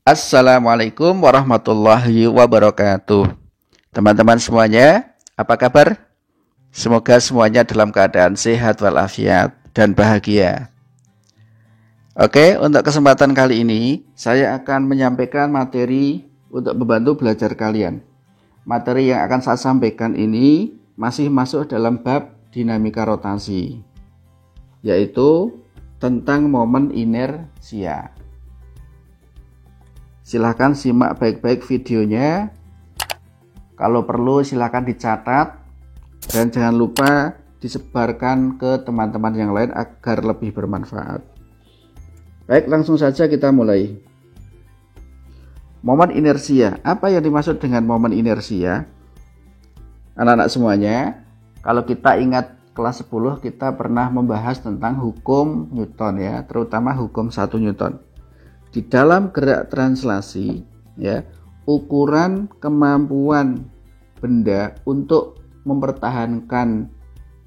Assalamualaikum warahmatullahi wabarakatuh. Teman-teman semuanya, apa kabar? Semoga semuanya dalam keadaan sehat walafiat dan bahagia. Oke, untuk kesempatan kali ini saya akan menyampaikan materi untuk membantu belajar kalian. Materi yang akan saya sampaikan ini masih masuk dalam bab dinamika rotasi, yaitu tentang momen inersia. Silahkan simak baik-baik videonya. Kalau perlu silahkan dicatat dan jangan lupa disebarkan ke teman-teman yang lain agar lebih bermanfaat. Baik, langsung saja kita mulai. Momen inersia. Apa yang dimaksud dengan momen inersia? Anak-anak semuanya, kalau kita ingat kelas 10 kita pernah membahas tentang hukum Newton ya, terutama hukum 1 Newton. Di dalam gerak translasi ya, ukuran kemampuan benda untuk mempertahankan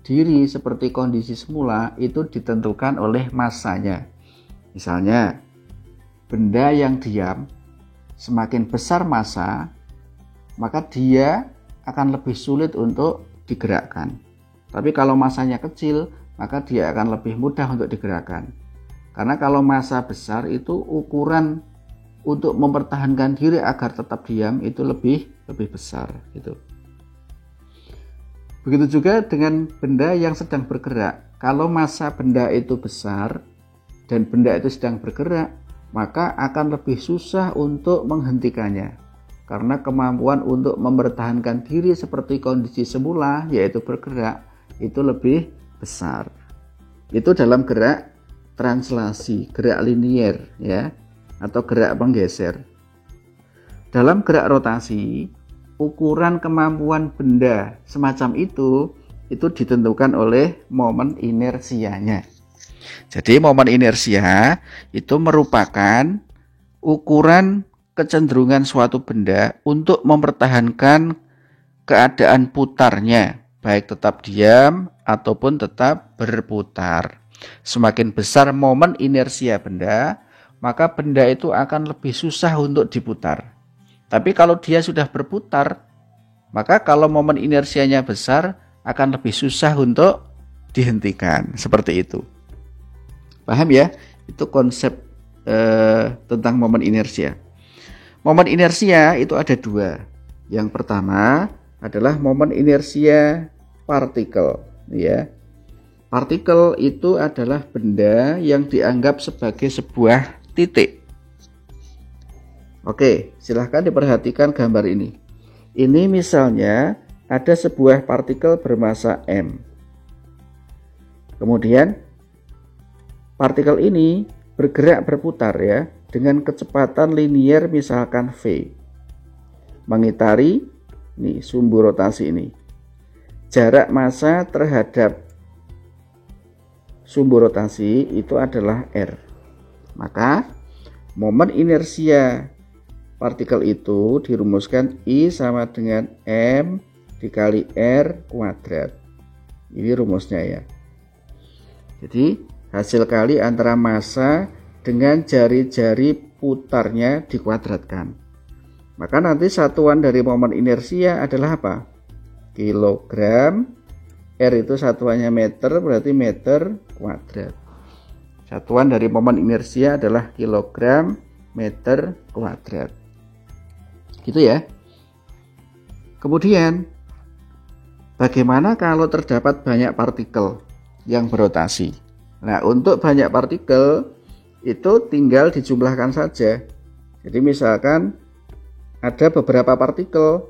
diri seperti kondisi semula itu ditentukan oleh massanya. Misalnya, benda yang diam semakin besar massa, maka dia akan lebih sulit untuk digerakkan. Tapi kalau massanya kecil, maka dia akan lebih mudah untuk digerakkan. Karena kalau massa besar itu ukuran untuk mempertahankan diri agar tetap diam itu lebih besar gitu. Begitu juga dengan benda yang sedang bergerak. Kalau massa benda itu besar dan benda itu sedang bergerak, maka akan lebih susah untuk menghentikannya. Karena kemampuan untuk mempertahankan diri seperti kondisi semula, yaitu bergerak, itu lebih besar. Itu dalam gerak translasi, gerak linier ya, atau gerak penggeser. Dalam gerak rotasi, ukuran kemampuan benda semacam itu ditentukan oleh momen inersianya. Jadi momen inersia itu merupakan ukuran kecenderungan suatu benda untuk mempertahankan keadaan putarnya, baik tetap diam ataupun tetap berputar. Semakin besar momen inersia benda, maka benda itu akan lebih susah untuk diputar. Tapi kalau dia sudah berputar, maka kalau momen inersianya besar, akan lebih susah untuk dihentikan. Seperti itu. Paham ya? Itu konsep tentang momen inersia. Momen inersia itu ada dua. Yang pertama adalah momen inersia partikel, ya. Partikel itu adalah benda yang dianggap sebagai sebuah titik. Oke, silahkan diperhatikan gambar ini. Ini misalnya ada sebuah partikel bermassa M. Kemudian partikel ini bergerak berputar ya dengan kecepatan linier misalkan V. Mengitari nih sumbu rotasi ini. Jarak massa terhadap sumbu rotasi itu adalah R. Maka momen inersia partikel itu dirumuskan I sama dengan M dikali R kuadrat. Ini rumusnya ya. Jadi hasil kali antara massa dengan jari-jari putarnya dikuadratkan. Maka nanti satuan dari momen inersia adalah apa? Kilogram. R itu satuannya meter, berarti meter kuadrat. Satuan dari momen inersia adalah kilogram meter kuadrat. Gitu ya. Kemudian, bagaimana kalau terdapat banyak partikel yang berotasi? Nah, untuk banyak partikel itu tinggal dijumlahkan saja. Jadi misalkan ada beberapa partikel,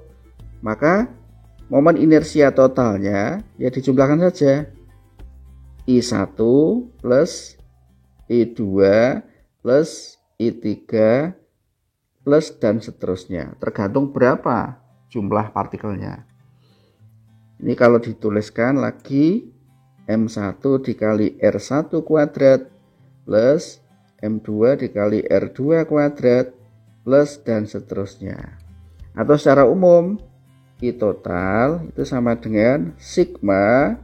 maka momen inersia totalnya ya dijumlahkan saja. I1 plus I2 plus I3 plus dan seterusnya. Tergantung berapa jumlah partikelnya. Ini kalau dituliskan lagi M1 dikali R1 kuadrat plus M2 dikali R2 kuadrat plus dan seterusnya. Atau secara umum I total itu sama dengan sigma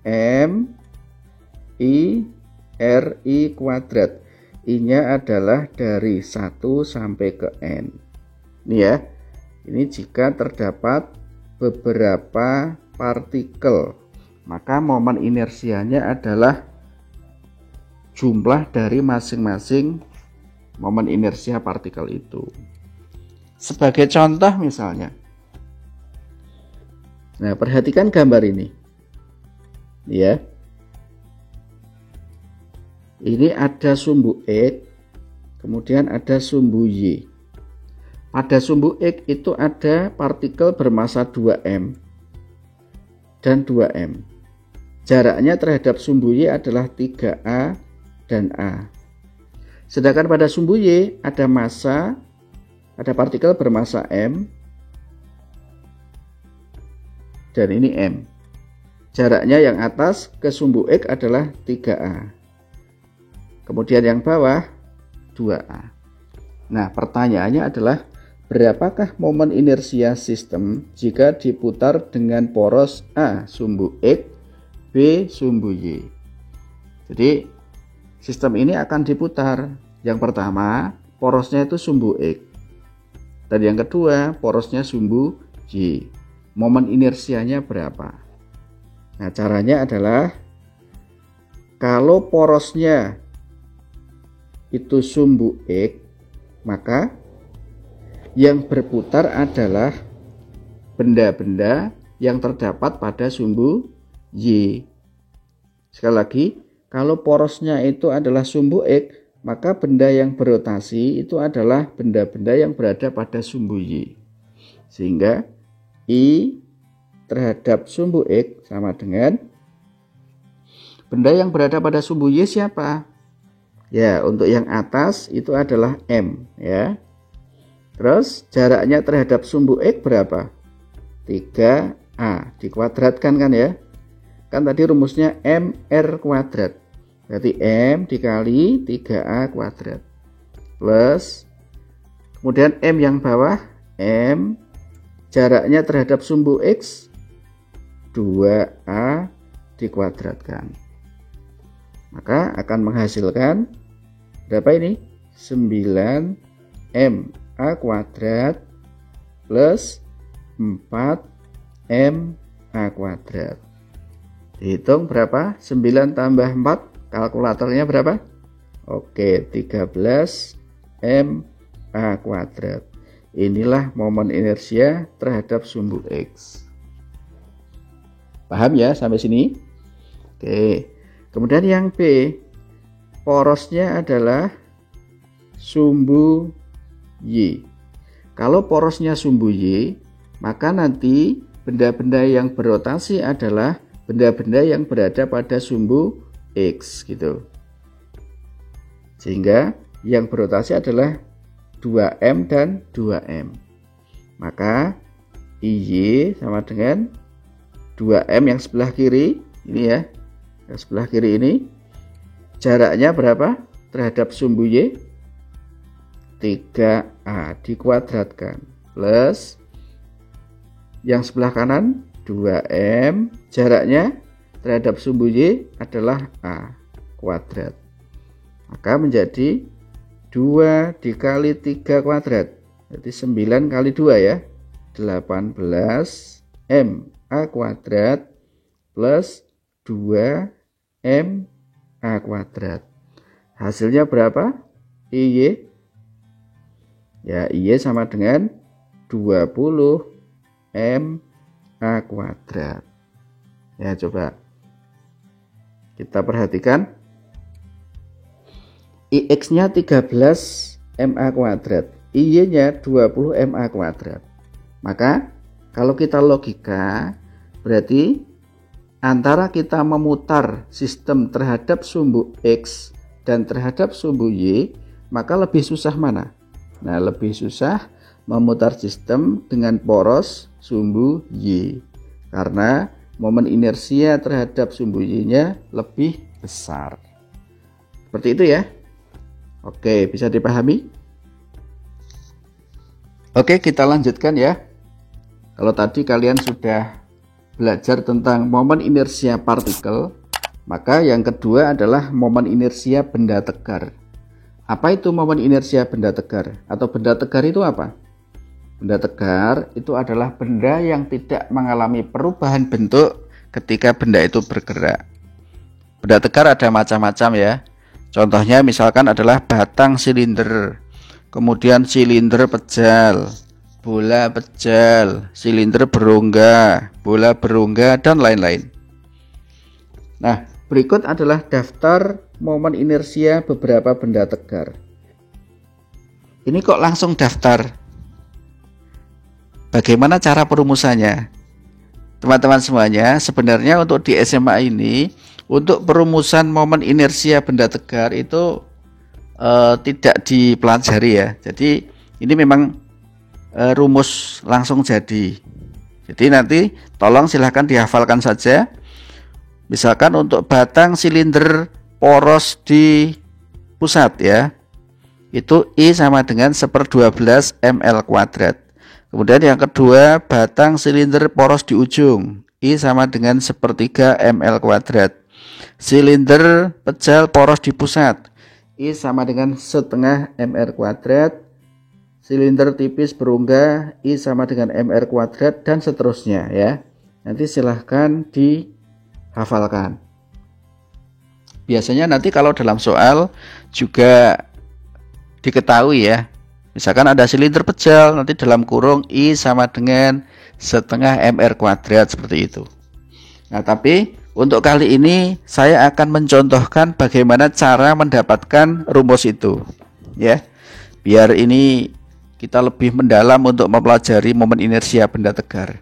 M I RI kuadrat. I-nya adalah dari 1 sampai ke N. Ini ya. Ini jika terdapat beberapa partikel, maka momen inersianya adalah jumlah dari masing-masing momen inersia partikel itu. Sebagai contoh misalnya, nah perhatikan gambar ini, ya. Ini ada sumbu X, kemudian ada sumbu Y. Pada sumbu X itu ada partikel bermassa 2m dan 2m. Jaraknya terhadap sumbu Y adalah 3a dan a. Sedangkan pada sumbu Y ada massa, ada partikel bermassa m dan ini m. Jaraknya yang atas ke sumbu X adalah 3a. Kemudian yang bawah 2a. Nah, pertanyaannya adalah berapakah momen inersia sistem jika diputar dengan poros A sumbu X, B sumbu Y. Jadi sistem ini akan diputar. Yang pertama, porosnya itu sumbu X. Dan yang kedua, porosnya sumbu Y. Momen inersianya berapa? Nah, caranya adalah kalau porosnya itu sumbu X, maka yang berputar adalah benda-benda yang terdapat pada sumbu Y. Sekali lagi, kalau porosnya itu adalah sumbu X, maka benda yang berotasi itu adalah benda-benda yang berada pada sumbu Y. Sehingga I terhadap sumbu X sama dengan benda yang berada pada sumbu Y siapa? Ya, untuk yang atas itu adalah M, ya. Terus jaraknya terhadap sumbu X berapa? 3A. Dikuadratkan kan ya? Kan tadi rumusnya MR kuadrat. Berarti M dikali 3A kuadrat. Plus, kemudian M yang bawah, M jaraknya terhadap sumbu X 2A dikuadratkan. Maka akan menghasilkan berapa ini? 9M A kuadrat plus 4M A kuadrat. Dihitung berapa? 9 tambah 4, kalkulatornya berapa? Oke, 13M A kuadrat. Inilah momen inersia terhadap sumbu X. Paham ya sampai sini? Oke. Kemudian yang B, porosnya adalah sumbu Y. Kalau porosnya sumbu Y, maka nanti benda-benda yang berotasi adalah benda-benda yang berada pada sumbu X gitu. Sehingga yang berotasi adalah 2M dan 2M. Maka IY sama dengan 2M yang sebelah kiri ini ya. Yang sebelah kiri ini jaraknya berapa terhadap sumbu Y? 3A dikuadratkan plus yang sebelah kanan 2M, jaraknya terhadap sumbu Y adalah A kuadrat. Maka menjadi 2 dikali 3 kuadrat. Berarti 9 kali 2 ya. 18M A kuadrat plus 2M A kuadrat. Hasilnya berapa? IY. Ya, IY sama dengan 20M A kuadrat. Ya, coba kita perhatikan. IX-nya 13MA kuadrat, IY-nya 20MA kuadrat. Maka kalau kita logika, berarti antara kita memutar sistem terhadap sumbu X dan terhadap sumbu Y, maka lebih susah mana? Nah, lebih susah memutar sistem dengan poros sumbu Y, karena momen inersia terhadap sumbu Y-nya lebih besar. Seperti itu ya. Oke, bisa dipahami? Oke, kita lanjutkan ya. Kalau tadi kalian sudah belajar tentang momen inersia partikel, maka yang kedua adalah momen inersia benda tegar. Apa itu momen inersia benda tegar? Atau benda tegar itu apa? Benda tegar itu adalah benda yang tidak mengalami perubahan bentuk ketika benda itu bergerak. Benda tegar ada macam-macam ya. Contohnya misalkan adalah batang silinder, kemudian silinder pejal, bola pejal, silinder berongga, bola berongga, dan lain-lain. Nah, berikut adalah daftar momen inersia beberapa benda tegar. Ini kok langsung daftar? Bagaimana cara perumusannya? Teman-teman semuanya, sebenarnya untuk di SMA ini, untuk perumusan momen inersia benda tegar itu tidak dipelajari ya. Jadi ini memang rumus langsung jadi. Jadi nanti tolong silahkan dihafalkan saja. Misalkan untuk batang silinder poros di pusat ya, itu I sama dengan 1/12 ml kuadrat. Kemudian yang kedua, batang silinder poros di ujung, I sama dengan 1/3 ml kuadrat. Silinder pejal poros di pusat, I sama dengan 1/2 ml kuadrat. Silinder tipis berongga, I sama dengan ml kuadrat, dan seterusnya ya. Nanti silahkan dihafalkan. Biasanya nanti kalau dalam soal juga diketahui ya. Misalkan ada silinder pejal, nanti dalam kurung I sama dengan 1/2 ml kuadrat, seperti itu. Nah, tapi untuk kali ini saya akan mencontohkan bagaimana cara mendapatkan rumus itu ya. Biar ini kita lebih mendalam untuk mempelajari momen inersia benda tegar.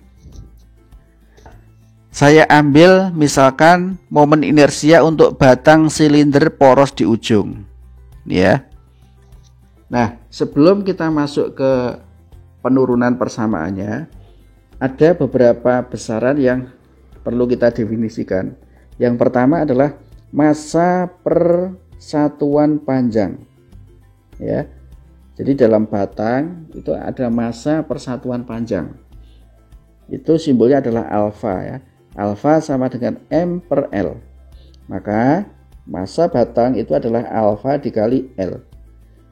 Saya ambil misalkan momen inersia untuk batang silinder poros di ujung ya. Nah, sebelum kita masuk ke penurunan persamaannya, ada beberapa besaran yang perlu kita definisikan. Yang pertama adalah massa per satuan panjang ya. Jadi dalam batang itu ada massa per satuan panjang. Itu simbolnya adalah alfa ya. Alfa sama dengan M per L. Maka massa batang itu adalah alfa dikali L.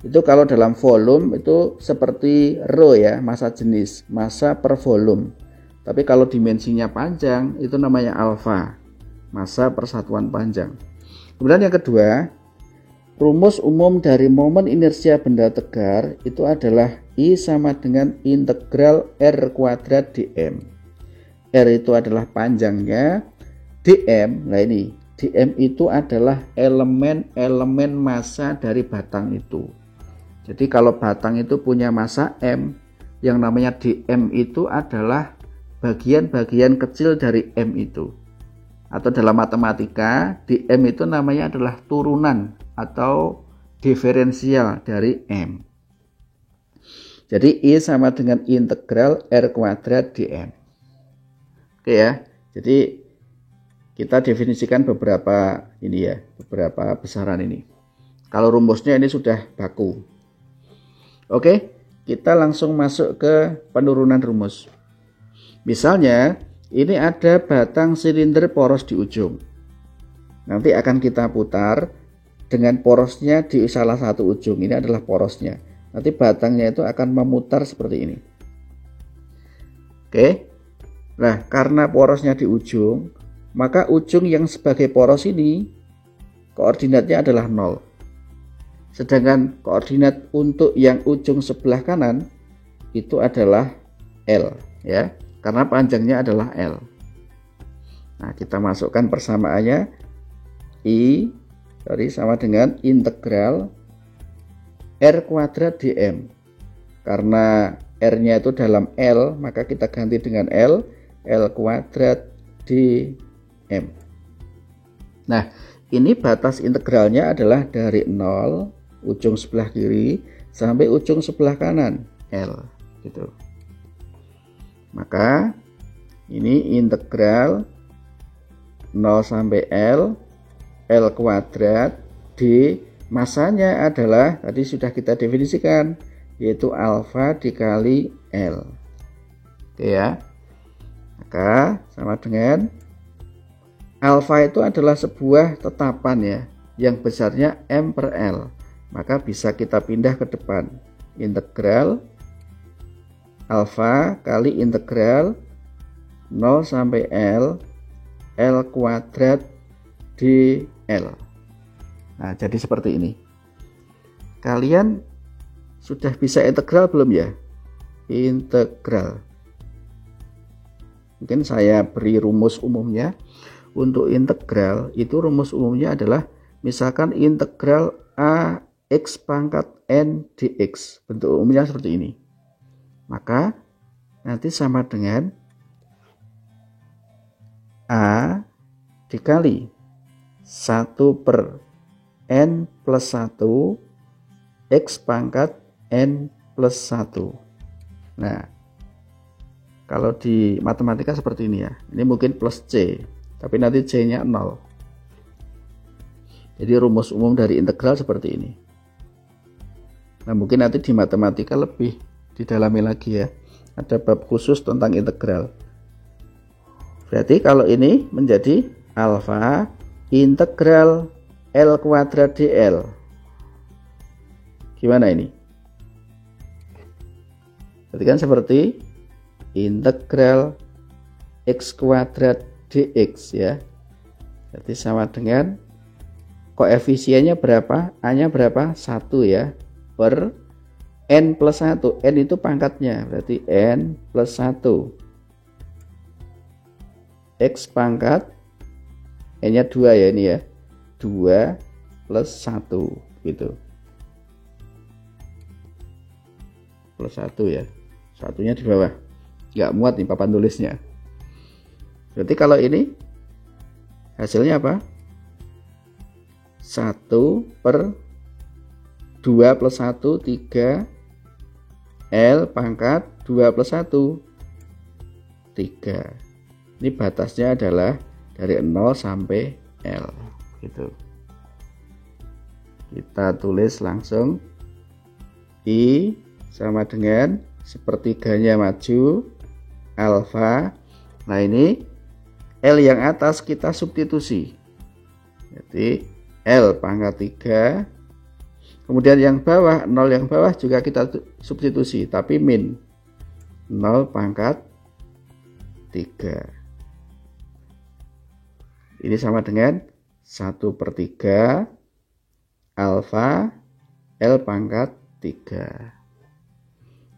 Itu kalau dalam volume itu seperti rho ya, massa jenis, massa per volume. Tapi kalau dimensinya panjang itu namanya alfa, massa per satuan panjang. Kemudian yang kedua, rumus umum dari momen inersia benda tegar itu adalah I sama dengan integral R kuadrat dm. R itu adalah panjangnya, dm, nah ini dm itu adalah elemen-elemen massa dari batang itu. Jadi kalau batang itu punya massa M, yang namanya dm itu adalah bagian-bagian kecil dari M itu. Atau dalam matematika, dm itu namanya adalah turunan atau diferensial dari M. Jadi I sama dengan integral R kuadrat dm. Oke ya, jadi kita definisikan beberapa ini ya, beberapa besaran ini. Kalau rumusnya ini sudah baku. Oke, kita langsung masuk ke penurunan rumus. Misalnya, ini ada batang silinder poros di ujung. Nanti akan kita putar dengan porosnya di salah satu ujung. Ini adalah porosnya. Nanti batangnya itu akan memutar seperti ini. Oke. Nah, karena porosnya di ujung, maka ujung yang sebagai poros ini koordinatnya adalah 0. Sedangkan koordinat untuk yang ujung sebelah kanan itu adalah L ya, karena panjangnya adalah L. Nah, kita masukkan persamaannya I sama dengan integral R kuadrat dm. Karena R-nya itu dalam L, maka kita ganti dengan L kuadrat dm. Nah, ini batas integralnya adalah dari 0 ujung sebelah kiri sampai ujung sebelah kanan L gitu. Maka ini integral 0 sampai L kuadrat d, massanya adalah tadi sudah kita definisikan, yaitu alfa dikali L. Oke ya. Maka sama dengan alfa itu adalah sebuah tetapan ya, yang besarnya M per L. maka bisa kita pindah ke depan. Integral alfa kali integral 0 sampai L kuadrat dl. Nah, jadi seperti ini. Kalian sudah bisa integral belum ya? Integral. Mungkin saya beri rumus umumnya. Untuk integral itu rumus umumnya adalah misalkan integral ax pangkat n dx. Bentuk umumnya seperti ini. Maka nanti sama dengan a dikali 1 per n plus 1 x pangkat n plus 1. Nah, kalau di matematika seperti ini ya. Ini mungkin plus c, tapi nanti c-nya 0. Jadi rumus umum dari integral seperti ini. Nah, mungkin nanti di matematika lebih didalami lagi ya. Ada bab khusus tentang integral. Berarti kalau ini menjadi alfa integral L kuadrat dl. Gimana ini? Berarti kan seperti integral x kuadrat dx ya. Jadi sama dengan koefisiennya berapa? A-nya berapa? 1 ya. Per n plus 1. N itu pangkatnya. Berarti n plus 1. X pangkat. N-nya 2 ya ini ya. 2 plus 1 gitu. Plus 1 ya. Satunya di bawah. Nggak muat nih papan tulisnya. Berarti kalau ini hasilnya apa? 1 per 2 plus 1 3 L pangkat 2 plus 1 3. Ini batasnya adalah dari 0 sampai L gitu. Kita tulis langsung I sama dengan sepertiganya maju alfa. Nah, ini L yang atas kita substitusi. Jadi L pangkat 3. Kemudian yang bawah, 0 yang bawah juga kita substitusi, tapi min 0 pangkat 3. Ini sama dengan 1/3 alfa L pangkat 3.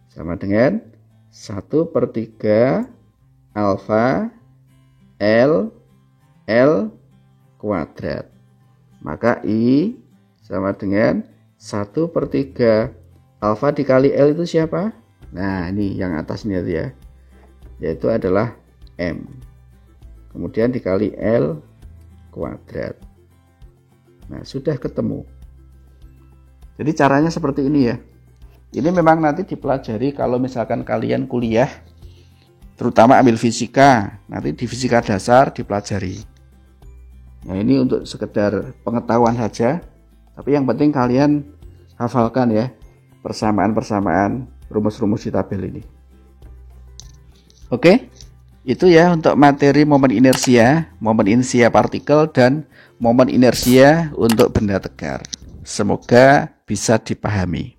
Sama dengan 1/3 alfa L kuadrat. Maka I sama dengan 1/3 alfa dikali L itu siapa? Nah, ini yang atasnya ya. Yaitu adalah M. Kemudian dikali L kuadrat. Nah, sudah ketemu. Jadi caranya seperti ini ya. Ini memang nanti dipelajari kalau misalkan kalian kuliah, terutama ambil fisika, nanti di fisika dasar dipelajari. Nah, ini untuk sekedar pengetahuan saja, tapi yang penting kalian hafalkan ya persamaan-persamaan rumus-rumus di tabel ini. Oke, itu ya untuk materi momen inersia partikel dan momen inersia untuk benda tegar. Semoga bisa dipahami.